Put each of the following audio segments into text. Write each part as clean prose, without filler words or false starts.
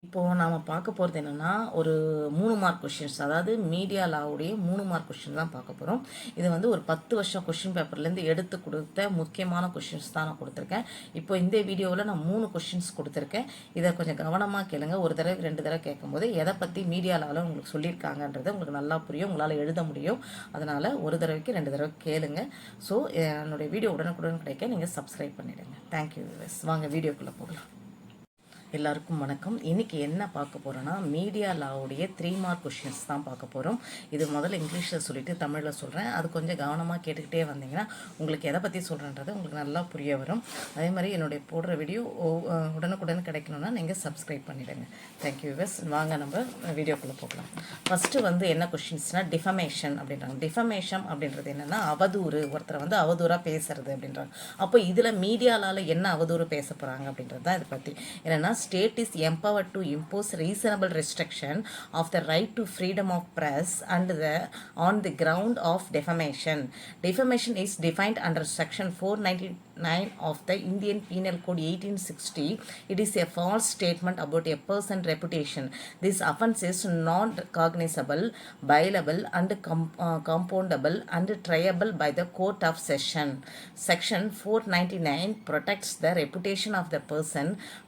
இப்போது நாம் பார்க்க போகிறது என்னென்னா ஒரு 3 மார்க் கொஷின்ஸ், அதாவது மீடியா லாவுடைய 3 மார்க் கொஷின் தான் பார்க்க போகிறோம். இது வந்து ஒரு 10 வருஷம் கொஷின் பேப்பர்லேருந்து எடுத்து கொடுத்த முக்கியமான கொஷின்ஸ் தான் நான் கொடுத்துருக்கேன். இப்போ இந்த வீடியோவில் நான் 3 கொஷின்ஸ் கொடுத்துருக்கேன். இதை கொஞ்சம் கவனமாக கேளுங்க. ஒரு தடவை 2 தடவை கேட்கும்போது எதை பற்றி மீடியா லாவில் உங்களுக்கு சொல்லியிருக்காங்கன்றது உங்களுக்கு நல்லா புரியும், உங்களால் எழுத முடியும். அதனால் ஒரு தடவைக்கு 2 தடவை கேளுங்க. ஸோ என்னுடைய வீடியோ உடனுக்குடன் கிடைக்க நீங்கள் சப்ஸ்கிரைப் பண்ணிவிடுங்க. தேங்க்யூ. வாங்க வீடியோக்குள்ளே போகலாம். எல்லாருக்கும் வணக்கம். இன்றைக்கி என்ன பார்க்க போகிறோன்னா மீடியா லாவுடைய 3 மார்க் கொஷின்ஸ் தான் பார்க்க போகிறோம். இது முதல்ல இங்கிலீஷில் சொல்லிவிட்டு தமிழில் சொல்கிறேன். அது கொஞ்சம் கவனமாக கேட்டுக்கிட்டே வந்தீங்கன்னா உங்களுக்கு எதை பற்றி சொல்கிறேன்றது உங்களுக்கு நல்லா புரிய வரும். அதே மாதிரி என்னுடைய போடுற வீடியோ உடனுக்குடன் கிடைக்கணும்னா நீங்கள் சப்ஸ்கிரைப் பண்ணிவிடுங்க. Thank you viewers. வாங்க நம்ம வீடியோக்குள்ளே போகலாம். ஃபஸ்ட்டு வந்து என்ன கொஷின்ஸ்னால் டிஃபமேஷன் அப்படின்றாங்க. டிஃபமேஷன் அப்படின்றது என்னென்னா அவதூறு, ஒருத்தரை வந்து அவதூறாக பேசுறது அப்படின்றாங்க. அப்போ இதில் மீடியாலால் என்ன அவதூறு பேச போகிறாங்க அப்படின்றது தான் இதை பற்றி. என்னென்னா state is empowered to impose reasonable restriction of the right to freedom of press and on the ground of defamation. Defamation is defined under section 499 of the Indian Penal Code 1860. It is a false statement about a person's reputation. This offence is non-cognizable, bailable and compoundable and triable by the court of session. Section 499 protects the reputation of the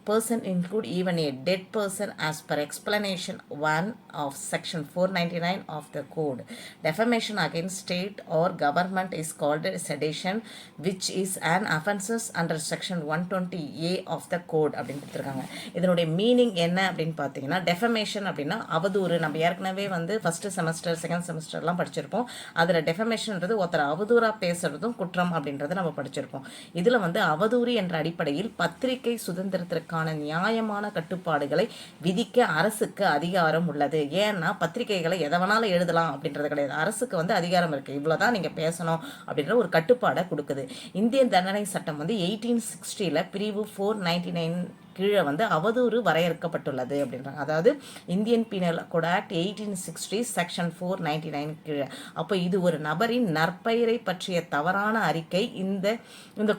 person include even a dead person as per explanation 1 of section 499 of the code. Defamation against state or government is called sedition, which is an offenses under section 120A of the code அப்படின்னு கொடுத்துருக்காங்க. இதனுடைய meaning என்ன அப்படின்னு பார்த்தீங்கன்னா, defamation அப்படின்னா அவதூறு. நம்ம ஏற்கனவே வந்து ஃபஸ்ட்டு செமஸ்டர் செகண்ட் செமஸ்டர்லாம் படிச்சிருப்போம். அதில் டெஃபமேஷன்ன்றது ஒருத்தர் அவதூறாக பேசுறதும் குற்றம் அப்படின்றத நம்ம படிச்சிருப்போம். இதில் வந்து அவதூறு என்ற அடிப்படையில் பத்திரிகை சுதந்திரத்திற்கான நியாயமான கட்டுப்பாடுகளை விதிக்க அரசுக்கு அதிகாரம் உள்ளது. ஏன்னா பத்திரிகைகளை எதை வேணாலும் எழுதலாம் அப்படின்றது கிடையாது. அரசுக்கு வந்து அதிகாரம் இருக்குது, இவ்வளோதான் நீங்கள் பேசணும் அப்படின்ற ஒரு கட்டுப்பாடை கொடுக்குது. இந்தியன் தண்டனை சட்டம் வந்து 1860 பிரிவு 499 கீழே வந்து அவதூறு வரையறுக்கப்பட்டுள்ளது அப்படின்றாங்க. அதாவது Indian penal code act 1860 section 499 கீழே. அப்போ இது ஒரு நபரின் நற்பெயரை பற்றிய தவறான அறிக்கை. இந்த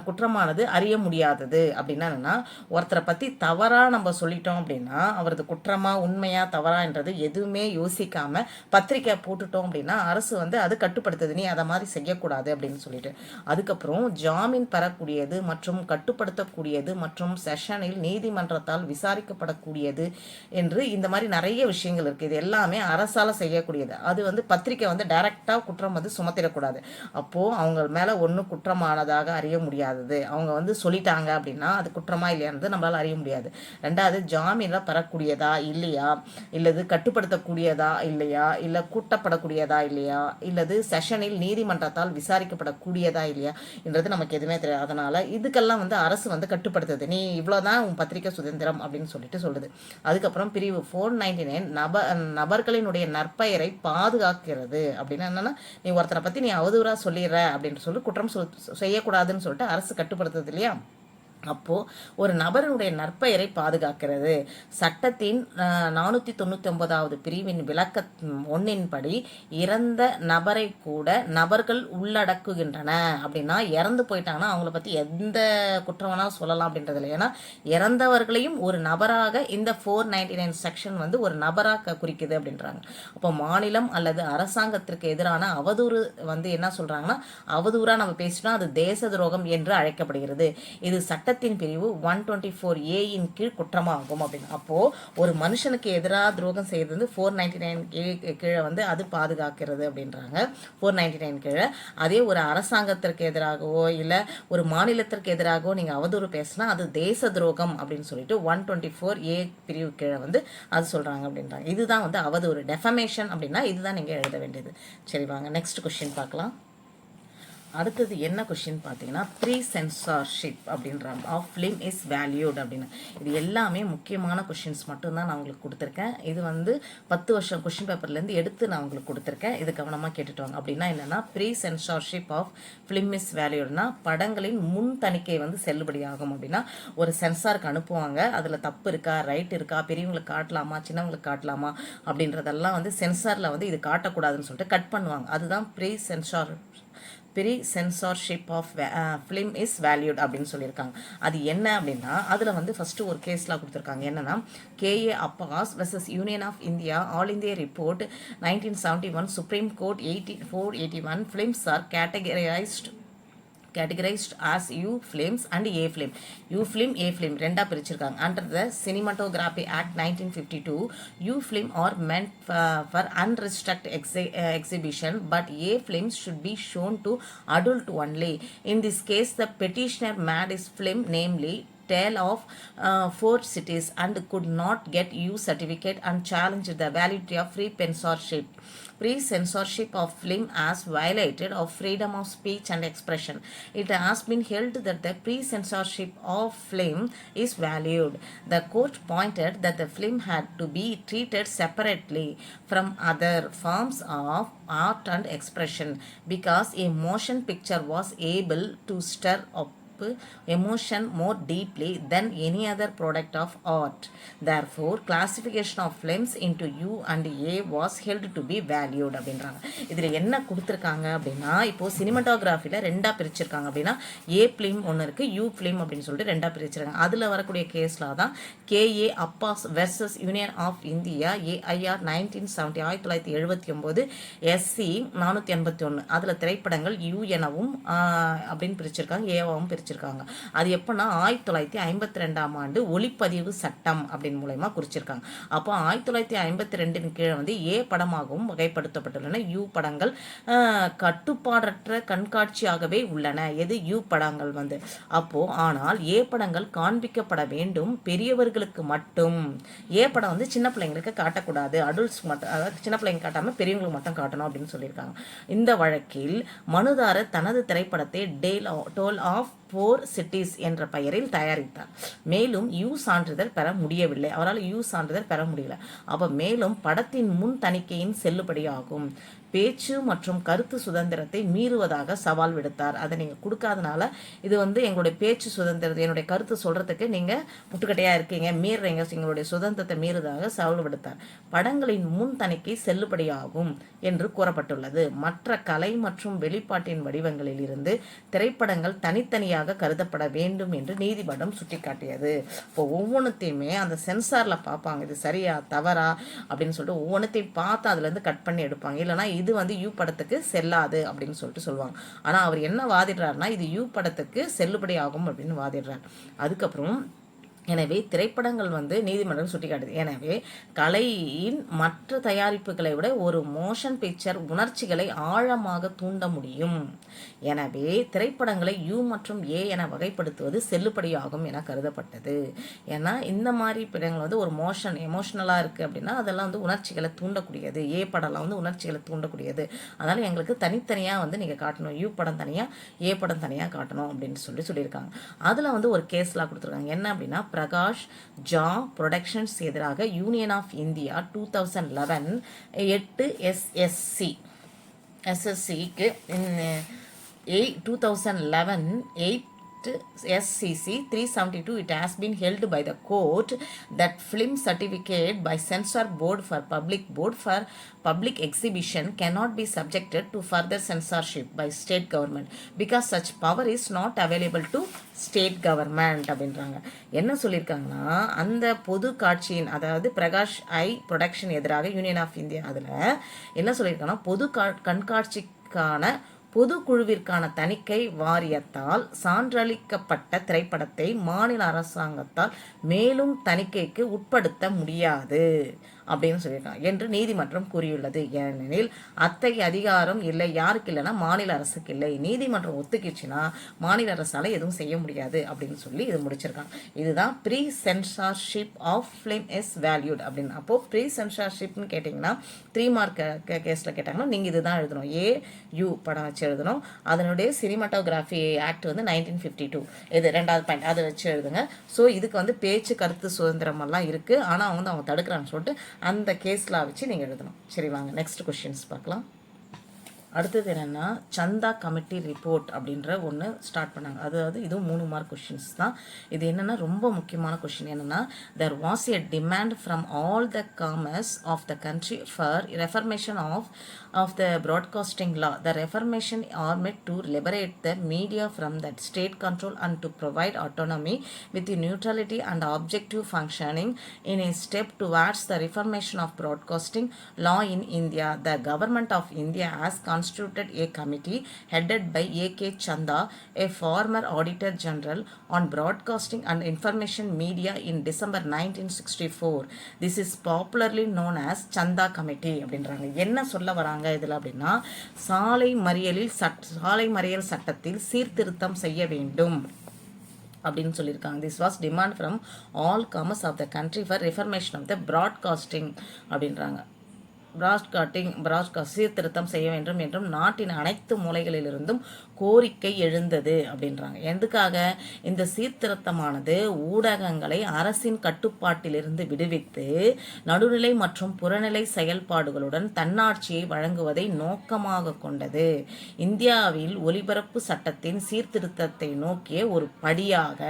குற்றமானது அறிய முடியாதது. அப்படின்னா ஒருத்தரை பற்றி தவறாக நம்ம சொல்லிட்டோம் அப்படின்னா அவரது குற்றமா உண்மையா தவறான்றது எதுவுமே யோசிக்காம பத்திரிக்கை போட்டுட்டோம் அப்படின்னா அரசு வந்து அது கட்டுப்படுத்துது, நீ அதை மாதிரி செய்யக்கூடாது அப்படின்னு சொல்லிட்டு. அதுக்கப்புறம் ஜாமீன் பெறக்கூடியது மற்றும் கட்டுப்படுத்தக்கூடியது மற்றும் செஷனில் நீதிமன்றத்தால் விசாரிக்கப்படக்கூடியது என்று இந்த மாதிரி நிறைய விஷயங்கள் இருக்குது. இது எல்லாமே அரசால் செய்யக்கூடியது. அது வந்து பத்திரிக்கை வந்து டைரக்டாக குற்றம் வந்து சுமத்திடக்கூடாது. அப்போது அவங்க மேலே ஒன்றும் குற்றமானதாக அறிய முடியாதது. அவங்க வந்து சொல்லிட்டாங்க அப்படின்னா அது குற்றமா இல்லையானது நம்மளால் அறிய முடியாது. ரெண்டாவது, ஜாமீனில் பெறக்கூடியதா இல்லையா, இல்லது கட்டுப்படுத்தக்கூடியதா இல்லையா, இல்லை கூட்டப்படக்கூடியதா இல்லையா, இல்லது செஷனில் நீதிமன்றத்தால் விசாரிக்கப்படக்கூடியதா இல்லையா என்றது நமக்கு எதுவுமே தெரியாது. அதனால் இதுக்கெல்லாம் வந்து அரசு வந்து கட்டுப்படுத்துது. நீ இவ்வளோதான் உன் பத்திரிகை சுதந்திரம் அப்படின்னு சொல்லிட்டு சொல்லுது. அதுக்கப்புறம் பிரிவு 499 நபர்களினுடைய நற்பெயரை பாதுகாக்கிறது. அப்படின்னா என்னன்னா, நீ ஒருத்தரை பற்றி நீ அவதூறாக சொல்லிடுற அப்படின்னு சொல்லி குற்றம் செய்யக்கூடாதுன்னு சொல்லிட்டு அரசு கட்டுப்படுத்துது இல்லையா. அப்போது ஒரு நபருடைய நற்பெயரை பாதுகாக்கிறது. சட்டத்தின் 499வது பிரிவின் விளக்க 1 படி இறந்த நபரை கூட நபர்கள் உள்ளடக்குகின்றன. அப்படின்னா இறந்து போயிட்டாங்கன்னா அவங்கள பற்றி எந்த குற்றம் வேணாலும் சொல்லலாம் அப்படின்றது இல்லை. ஏன்னா இறந்தவர்களையும் ஒரு நபராக இந்த 499 செக்ஷன் வந்து ஒரு நபராக குறிக்குது அப்படின்றாங்க. அப்போ மாநிலம் அல்லது அரசாங்கத்திற்கு எதிரான அவதூறு வந்து என்ன சொல்கிறாங்கன்னா, அவதூறாக நம்ம பேசினா அது தேச துரோகம் என்று அழைக்கப்படுகிறது. இது சட்டத்தின் பிரிவு 124A கீழ் குற்றமாகும் அப்படின்னு. அப்போ ஒரு மனுஷனுக்கு எதிராக துரோகம் செய்யறது வந்து 499 கீழே வந்து அது பாதுகாக்கிறது அப்படின்றாங்க. 499 கீழே. அதே ஒரு அரசாங்கத்திற்கு எதிராகவோ இல்லை ஒரு மாநிலத்திற்கு எதிராகவோ நீங்கள் அவதூறு பேசினா அது தேச துரோகம் அப்படின்னு சொல்லிட்டு 124A பிரிவு கீழே வந்து அது சொல்கிறாங்க அப்படின்றாங்க. இதுதான் வந்து அவதூறு. டெஃபமேஷன் அப்படின்னா இதுதான் நீங்கள் எழுத வேண்டியது. சரி, வாங்க நெக்ஸ்ட் கொஸ்டின் பார்க்கலாம். அடுத்தது என்ன கொஷின் பார்த்தீங்கன்னா, ப்ரீ சென்சார்ஷிப் அப்படின்றாங்க ஆஃப் ஃபிலிம் இஸ் வேல்யூட் அப்படின்னு. இது எல்லாமே முக்கியமான கொஷின்ஸ் மட்டும்தான் நான் உங்களுக்கு கொடுத்துருக்கேன். இது வந்து 10 வருஷம் கொஷின் பேப்பர்லேருந்து எடுத்து நான் உங்களுக்கு கொடுத்துருக்கேன். இது கவனமாக கேட்டுட்டு அப்படின்னா என்னென்னா, pre censorship of film is வேல்யூட்னா படங்களின் முன் தணிக்கை வந்து செல்லுபடியாகும். அப்படின்னா ஒரு சென்சாருக்கு அனுப்புவாங்க, அதில் தப்பு இருக்கா ரைட் இருக்கா, பெரியவங்களுக்கு காட்டலாமா சின்னவங்களுக்கு காட்டலாமா அப்படின்றதெல்லாம் வந்து சென்சாரில் வந்து இது காட்டக்கூடாதுன்னு சொல்லிட்டு கட் பண்ணுவாங்க. அதுதான் pre pre censorship of film is valued அப்படின்னு சொல்லியிருக்காங்க. அது என்ன அப்படின்னா அதில் வந்து ஃபஸ்ட்டு ஒரு கேஸ்லாம் கொடுத்துருக்காங்க. என்னன்னா K A Abbas versus union of India all India report 1971 supreme court 481 films are categorized as U films and A film. U film, A film ரெண்டா பிரிச்சிருக்காங்க. Under the Cinematography Act 1952, U film are meant for unrestricted exhibition, but A films should be shown to adult only. In this case, the petitioner made his film, namely Tale of Four Cities, and could not get U certificate and challenged the validity of free censorship. Free censorship of film has violated of freedom of speech and expression. It has been held that the free censorship of film is valued. The court pointed that the film had to be treated separately from other forms of art and expression because a motion picture was able to stir up emotion more deeply than any other product of art. Therefore, classification of films into U and A was held to be valued அப்படின்றாங்க. இதில் என்ன கொடுத்துருக்காங்க அப்படின்னா இப்போது சினிமாட்டோகிராஃபியில் ரெண்டாக பிரிச்சிருக்காங்க. அப்படின்னா ஏ film ஒன்று இருக்குது, யூ ஃபிலிம் அப்படின்னு சொல்லிட்டு ரெண்டாக பிரிச்சிருக்காங்க. அதில் வரக்கூடிய கேஸில் தான் K A Abbas versus union of India AIR 1979 SC 481 அதில் திரைப்படங்கள் யூ எனவும் அப்படின்னு பிரிச்சிருக்காங்க, ஏவாவும் பிரிச்சிருக்காங்க. அது எப்போனா 1952 ஆண்டு ஒளிப்பதிவு சட்டம் அப்படின்னு மூலயமா குறிச்சிருக்காங்க. அப்போ 1952 கீழே வந்து ஏ படமாகவும் வகைப்படுத்தப்பட்டுள்ளன. யூ படங்கள் கட்டுப்பாடற்ற கண்காட்சியாகவே உள்ளன. எது யூ படங்கள் வந்து அப்போ ஆனால் ஏ படங்கள் காண்பிக்கப்பட வேண்டும் பெரியவர்களுக்கு மட்டும். ஏ படம் வந்து சின்ன பிள்ளைங்களுக்கு காட்டக்கூடாது, அடல்ட்ஸ் மட்டும், அதாவது சின்ன பிள்ளைங்க காட்டாமல் பெரியவங்களுக்கு மட்டும் காட்டணும் அப்படின்னு சொல்லியிருக்காங்க. இந்த வழக்கில் மனுதாரர் தனது திரைப்படத்தை டோல் ஆஃப் 4 cities என்ற பெயரில் தயாரித்தார். மேலும் யூ சான்றிதழ் பெற முடியவில்லை, அவரால் யூ சான்றிதழ் பெற முடியல. அப்போ மேலும் படத்தின் முன் தணிக்கையின் செல்லுபடியாகும். பேச்சு மற்றும் கருத்து சுதந்திரத்தை மீறுவதாக சவால் விடுத்தார். அதை நீங்கள் கொடுக்காதனால இது வந்து எங்களுடைய பேச்சு சுதந்திரத்தை, என்னுடைய கருத்து சொல்கிறதுக்கு நீங்கள் முட்டுக்கட்டையாக இருக்கீங்க, மீறுறீங்க, எங்களுடைய சுதந்திரத்தை மீறுவதாக சவால் விடுத்தார். படங்களின் முன் தணிக்கை செல்லுபடியாகும் என்று கூறப்பட்டுள்ளது. மற்ற கலை மற்றும் வெளிப்பாட்டின் வடிவங்களில் இருந்து திரைப்படங்கள் தனித்தனியாக கருதப்பட வேண்டும் என்று நீதிமன்றம் சுட்டிக்காட்டியது. இப்போ ஒவ்வொன்றுத்தையுமே அந்த சென்சாரில் பார்ப்பாங்க, இது சரியா தவறா அப்படின்னு சொல்லிட்டு ஒவ்வொன்றுத்தையும் பார்த்து அதுலேருந்து கட் பண்ணி எடுப்பாங்க. இல்லைனா இது வந்து யூ படத்துக்கு செல்லாது அப்படின்னு சொல்லிட்டு சொல்லுவாங்க. ஆனால் அவர் என்ன வாதிடுறாருன்னா இது யூ படத்துக்கு செல்லுபடி ஆகும் அப்படின்னு வாதிடுறார். அதுக்கப்புறம் எனவே திரைப்படங்கள் வந்து நீதிமன்றம் சுட்டிக்காட்டுது. எனவே கலையின் மற்ற தயாரிப்புகளை விட ஒரு மோஷன் பிக்சர் உணர்ச்சிகளை ஆழமாக தூண்ட முடியும். எனவே திரைப்படங்களை யூ மற்றும் ஏ என வகைப்படுத்துவது செல்லுபடியாகும் என கருதப்பட்டது. ஏன்னா இந்த மாதிரி படங்கள் வந்து ஒரு எமோஷனலாக இருக்குது அப்படின்னா அதெல்லாம் வந்து உணர்ச்சிகளை தூண்டக்கூடியது. ஏ படம்லாம் வந்து உணர்ச்சிகளை தூண்டக்கூடியது. அதனால் எங்களுக்கு தனித்தனியாக வந்து நீங்கள் காட்டணும், யூ படம் தனியாக ஏ படம் தனியாக காட்டணும் அப்படின்னு சொல்லியிருக்காங்க. அதில் வந்து ஒரு கேஸ்லாம் கொடுத்துருக்காங்க. என்ன அப்படின்னா பிரகாஷ் ஜா ப்ரொடக்ஷன்ஸ் எதிராக union of India 2011 8 எஸ்எஸ்சிக்கு 2011 8 SCC 372 it has been held by the court that film certificate by censor board for public exhibition cannot be subjected to further censorship by state government because such power is not available to state government அப்படின்றாங்க. என்ன சொல்லியிருக்காங்கன்னா அந்த பொது காட்சியின், அதாவது பிரகாஷ் ஐ production எதிராக union of India அதில் என்ன சொல்லியிருக்காங்கன்னா பொது கண்காட்சிக்கான பொதுக்குழுவிற்கான தணிக்கை வாரியத்தால் சான்றளிக்கப்பட்ட திரைப்படத்தை மாநில அரசாங்கத்தால் மேலும் தணிக்கைக்கு உட்படுத்த முடியாது அப்படின்னு சொல்லியிருக்காங்க என்று நீதிமன்றம் கூறியுள்ளது. ஏனெனில் அத்தகைய அதிகாரம் இல்லை, யாருக்கு இல்லைன்னா மாநில அரசுக்கு இல்லை. நீதிமன்றம் ஒத்துக்கிச்சுன்னா மாநில அரசால் எதுவும் செய்ய முடியாது அப்படின்னு சொல்லி இது முடிச்சிருக்காங்க. இதுதான் pre censorship of film is valued அப்படின்னு. அப்போது ப்ரீ சென்சார்ஷிப்னு கேட்டிங்கன்னா 3 மார்க் கேஸில் கேட்டாங்கன்னா நீங்கள் இதுதான் எழுதணும். ஏ-யூ படம் வச்சு எழுதணும். அதனுடைய சினிமாட்டோகிராஃபி ஆக்ட் வந்து 1952 இது 2வது பாயிண்ட், அதை வச்சு எழுதுங்க. ஸோ இதுக்கு வந்து பேச்சு கருத்து சுதந்திரமெல்லாம் இருக்குது, ஆனால் அவங்க தடுக்கிறான்னு சொல்லிட்டு அந்த கேஸ்லாம் வச்சு நீங்கள் எழுதணும். சரி, வாங்க நெக்ஸ்ட் கொஸ்டின்ஸ் பார்க்கலாம். அடுத்தது என்னென்னா சந்தா கமிட்டி ரிப்போர்ட் அப்படின்ற ஒன்று ஸ்டார்ட் பண்ணாங்க. அதாவது இதுவும் 3 மார்க் கொஷின்ஸ் தான். இது என்னென்னா ரொம்ப முக்கியமான கொஷின் என்னென்னா, there was a demand from all the comers of the country for reformation of the broadcasting law. The reformation are meant to liberate the media from that state control and to provide autonomy with the neutrality and objective functioning in a step towards the reformation of broadcasting law in India. The government of India has constituted a committee headed by A.K. Chanda, a former Auditor General on broadcasting and information media in December 1964. This is popularly known as Chanda Committee அப்படின்றாங்க. என்ன சொல்ல வராங்க இதில் அப்படின்னா, சாலை மறியல் சட்டத்தில் சீர்திருத்தம் செய்ய வேண்டும் அப்படின்னு சொல்லியிருக்காங்க. This was demand from all commerce of the country for reformation of the broadcasting அப்படின்றாங்க. பிராட்காஸ்ட் சீர்திருத்தம் செய்ய வேண்டும் என்றும் நாட்டின் அனைத்து மூலைகளிலிருந்தும் கோரிக்கை எழுந்தது அப்படின்றாங்க. எதுக்காக? இந்த சீர்திருத்தமானது ஊடகங்களை அரசின் கட்டுப்பாட்டிலிருந்து விடுவித்து நடுநிலை மற்றும் புறநிலை செயல்பாடுகளுடன் தன்னாட்சியை வழங்குவதை நோக்கமாக கொண்டது. இந்தியாவில் ஒலிபரப்பு சட்டத்தின் சீர்திருத்தத்தை நோக்கிய ஒரு படியாக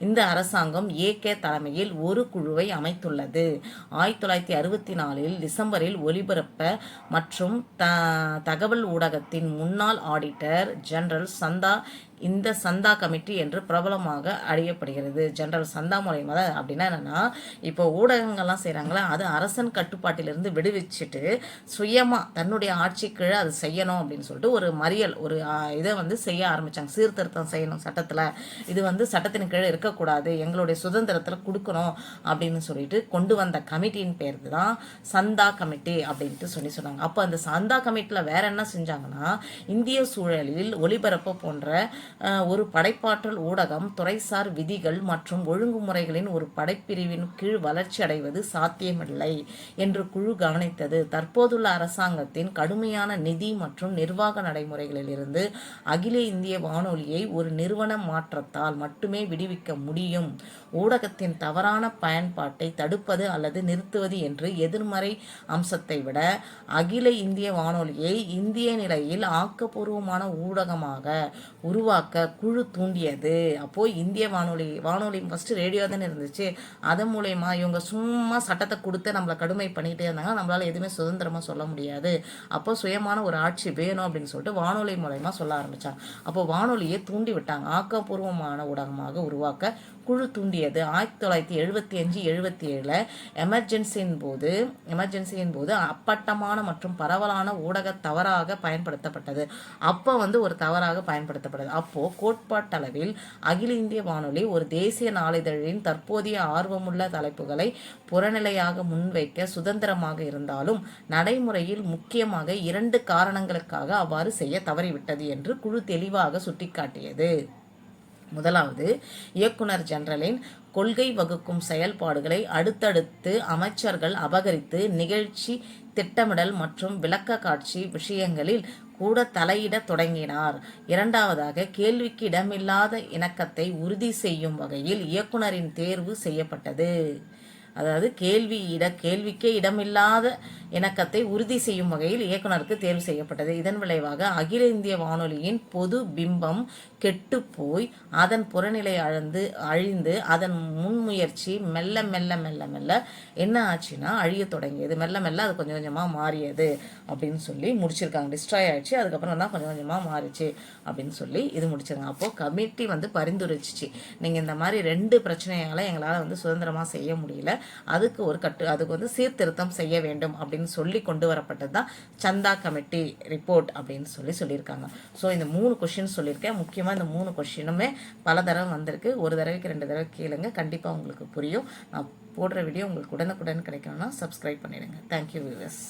இந்த அரசாங்கம் ஏகே தலைமையில் ஒரு குழுவை அமைத்துள்ளது. 1964 டிசம்பரில் ஒலிபரப்ப மற்றும் தகவல் ஊடகத்தின் முன்னாள் ஆடிட்டர் ஜெனரல் இந்த சந்தா கமிட்டி என்று பிரபலமாக அறியப்படுகிறது. ஜெனரல் சந்தா மூலயமா தான். அப்படின்னா என்னென்னா, இப்போ ஊடகங்கள்லாம் செய்கிறாங்களா, அது அரசன் கட்டுப்பாட்டிலிருந்து விடுவிச்சுட்டு சுயமாக தன்னுடைய ஆட்சி கீழே அது செய்யணும் அப்படின்னு சொல்லிட்டு ஒரு மறியல் ஒரு இதை செய்ய ஆரம்பித்தாங்க. சீர்திருத்தம் செய்யணும் சட்டத்தில், இது சட்டத்தின் கீழே இருக்கக்கூடாது, எங்களுடைய சுதந்திரத்தில் கொடுக்கணும் அப்படின்னு சொல்லிட்டு கொண்டு வந்த கமிட்டியின் பேர் தான் சந்தா கமிட்டி அப்படின்ட்டு சொன்னாங்க. அப்போ அந்த சந்தா கமிட்டியில் வேற என்ன செஞ்சாங்கன்னா, இந்திய சூழலில் ஒலிபரப்பு போன்ற ஒரு படைப்பாற்றல் ஊடகம் துறைசார் விதிகள் மற்றும் ஒழுங்குமுறைகளின் ஒரு படைப்பிரிவின் கீழ் வளர்ச்சி அடைவது சாத்தியமில்லை என்று குழு கவனித்தது. தற்போதுள்ள அரசாங்கத்தின் கடுமையான நிதி மற்றும் நிர்வாக நடைமுறைகளில் இருந்து அகில இந்திய வானொலியை ஒரு நிறுவன மாற்றத்தால் மட்டுமே விடுவிக்க முடியும். ஊடகத்தின் தவறான பயன்பாட்டை தடுப்பது அல்லது நிறுத்துவது என்று எதிர்மறை அம்சத்தை விட அகில இந்திய வானொலியை இந்திய நிலையில் ஆக்கப்பூர்வமான ஊடகமாக உருவாக்க குழு தூண்டியது. அப்போது இந்திய வானொலி ஃபஸ்ட்டு ரேடியோ தானே இருந்துச்சு, அதன் மூலயமா இவங்க சும்மா சட்டத்தை கொடுத்து நம்மளை கடுமை பண்ணிகிட்டே இருந்தாங்க. நம்மளால் எதுவுமே சுதந்திரமாக சொல்ல முடியாது. அப்போ சுயமான ஒரு ஆட்சி வேணும் அப்படின்னு சொல்லிட்டு வானொலி மூலயமா சொல்ல ஆரம்பித்தாங்க. அப்போ வானொலியை தூண்டி விட்டாங்க. ஆக்கப்பூர்வமான ஊடகமாக உருவாக்க குழு தூண்டியது. 1975-77 எமர்ஜென்சியின் போது அப்பட்டமான மற்றும் பரவலான ஊடக தவறாக பயன்படுத்தப்பட்டது. அப்போ ஒரு தவறாக பயன்படுத்தப்பட்டது. அப்போ கோட்பாட்டளவில் அகில இந்திய வானொலி ஒரு தேசிய நாளிதழின் தற்போதைய ஆர்வமுள்ள தலைப்புகளை புறநிலையாக முன்வைக்க சுதந்திரமாக இருந்தாலும் நடைமுறையில் முக்கியமாக 2 காரணங்களுக்காக அவ்வாறு செய்ய தவறிவிட்டது என்று குழு தெளிவாக சுட்டிக்காட்டியது. முதலாவது, இயக்குனர் ஜெனரலின் கொள்கை வகுக்கும் செயல்பாடுகளை அடுத்தடுத்து அமைச்சர்கள் அபகரித்து நிகழ்ச்சி திட்டமிடல் மற்றும் விளக்க காட்சி விஷயங்களில் கூட தலையிட தொடங்கினார். இரண்டாவதாக, கேள்விக்கு இடமில்லாத இணக்கத்தை உறுதி செய்யும் வகையில் இயக்குனரின் தேர்வு செய்யப்பட்டது. அதாவது கேள்விக்கே இடமில்லாத இணக்கத்தை உறுதி செய்யும் வகையில் இயக்குனருக்கு தேர்வு செய்யப்பட்டது. இதன் விளைவாக அகில இந்திய வானொலியின் பொது பிம்பம் கெட்டுப்போய் அதன் புறநிலை அழிந்து அதன் முன்முயற்சி மெல்ல மெல்ல மெல்ல மெல்ல என்ன ஆச்சுன்னா அழிய தொடங்கியது. மெல்ல மெல்ல அது கொஞ்சம் கொஞ்சமாக மாறியது அப்படின்னு சொல்லி முடிச்சிருக்காங்க. டிஸ்ட்ராய் ஆயிடுச்சு, அதுக்கப்புறம் தான் கொஞ்சம் கொஞ்சமாக மாறிச்சு அப்படின்னு சொல்லி இது முடிச்சிருக்காங்க. அப்போது கமிட்டி பரிந்துரைச்சிச்சு, நீங்கள் இந்த மாதிரி 2 பிரச்சனையால் எங்களால் சுதந்திரமாக செய்ய முடியல, அதுக்கு சீர்திருத்தம் செய்ய வேண்டும் அப்படின்னு சொல்லி கொண்டு வரப்பட்டது தான் சந்தா கமிட்டி ரிப்போர்ட் அப்படின்னு சொல்லியிருக்காங்க. ஸோ இந்த 3 கொஷின் சொல்லியிருக்கேன். முக்கியமாக இந்த 3 கொஷினுமே பல தடவை வந்திருக்கு. ஒரு தடவைக்கு 2 தடவை கேளுங்க, கண்டிப்பாக உங்களுக்கு புரியும். நான் போடுற வீடியோ உங்களுக்கு உடனுக்குடன் கிடைக்கணும்னா சப்ஸ்கிரைப் பண்ணிடுங்க. Thank you viewers.